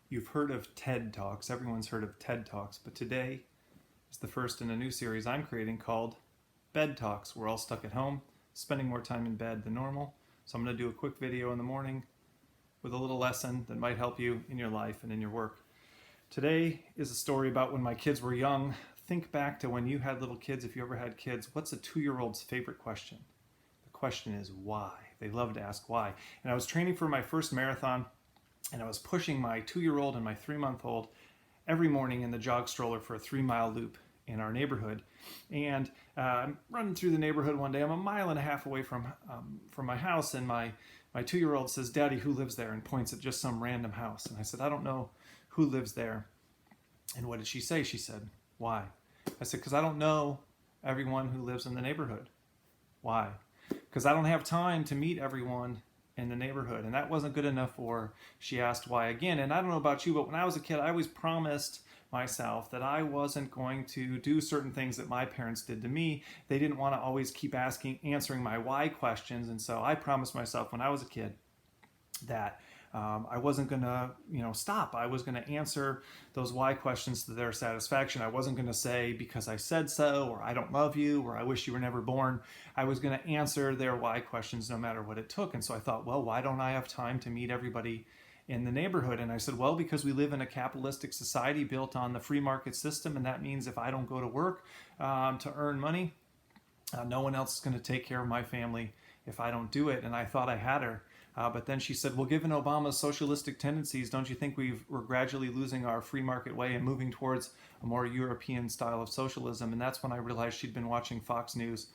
You've heard of TED Talks. Everyone's heard of TED Talks, but today is the first in a new series I'm creating called Bed Talks. We're all stuck at home, spending more time in bed than normal. So I'm going to do a quick video in the morning with a little lesson that might help you in your life and in your work. Today is a story about when my kids were young. Think back to when you had little kids. If you ever had kids, what's a 2-year-old's favorite question? The question is why. They love to ask why. And I was training for my first marathon, and I was pushing my 2-year-old and my 3-month-old every morning in the jog stroller for a 3-mile loop in our neighborhood. And I'm running through the neighborhood one day. I'm a mile and a half away from my house, and my 2-year-old says, "Daddy, who lives there?" and points at just some random house. And I said, "I don't know who lives there." And what did she say? She said, "Why?" I said, "Because I don't know everyone who lives in the neighborhood." "Why?" "Because I don't have time to meet everyone in the neighborhood." And that wasn't good enough for her. She asked why again. And I don't know about you, but when I was a kid, I always promised myself that I wasn't going to do certain things that my parents did to me. They didn't want to always keep answering my why questions. And so I promised myself when I was a kid that I wasn't going to, stop. I was going to answer those why questions to their satisfaction. I wasn't going to say because I said so, or I don't love you, or I wish you were never born. I was going to answer their why questions no matter what it took. And so I thought, well, why don't I have time to meet everybody in the neighborhood? And I said, well, because we live in a capitalistic society built on the free market system. And that means if I don't go to work to earn money, no one else is going to take care of my family if I don't do it. And I thought I had her. But then she said, well, given Obama's socialistic tendencies, don't you think we're gradually losing our free market way and moving towards a more European style of socialism? And that's when I realized she'd been watching Fox News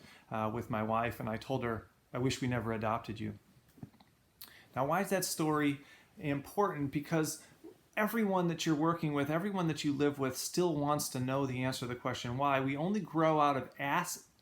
with my wife. And I told her, I wish we never adopted you. Now, why is that story important? Because everyone that you're working with, everyone that you live with still wants to know the answer to the question why. We only grow out of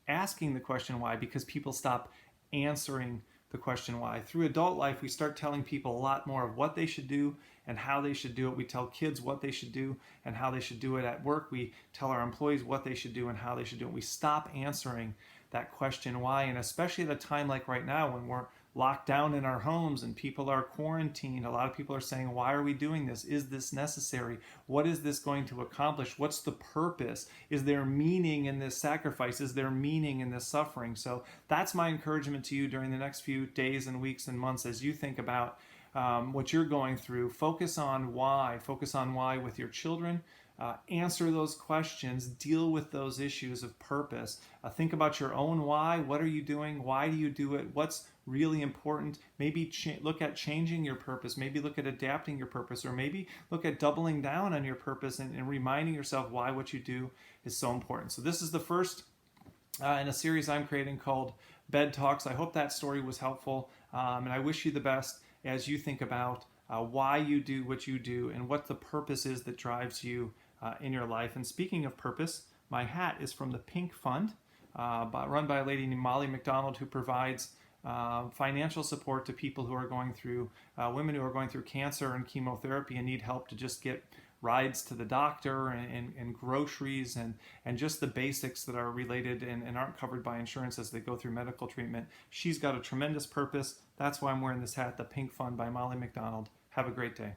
asking the question why because people stop answering the question why. Through adult life, we start telling people a lot more of what they should do and how they should do it. We tell kids what they should do and how they should do it at work. We tell our employees what they should do and how they should do it. We stop answering that question why, and especially at a time like right now when we're locked down in our homes and people are quarantined. A lot of people are saying, why are we doing this? Is this necessary? What is this going to accomplish? What's the purpose? Is there meaning in this sacrifice? Is there meaning in this suffering? So that's my encouragement to you during the next few days and weeks and months as you think about what you're going through. Focus on why. Focus on why with your children. Answer those questions, deal with those issues of purpose. Think about your own why. What are you doing? Why do you do it? What's really important? Maybe look at changing your purpose. Maybe look at adapting your purpose, or maybe look at doubling down on your purpose and reminding yourself why what you do is so important. So this is the first in a series I'm creating called Bed Talks. I hope that story was helpful, and I wish you the best as you think about why you do what you do and what the purpose is that drives you in your life. And speaking of purpose, my hat is from the Pink Fund, run by a lady named Molly McDonald, who provides financial support to people who are going through, women who are going through cancer and chemotherapy and need help to just get rides to the doctor and groceries and just the basics that are related and aren't covered by insurance as they go through medical treatment. She's got a tremendous purpose. That's why I'm wearing this hat, the Pink Fund by Molly McDonald. Have a great day.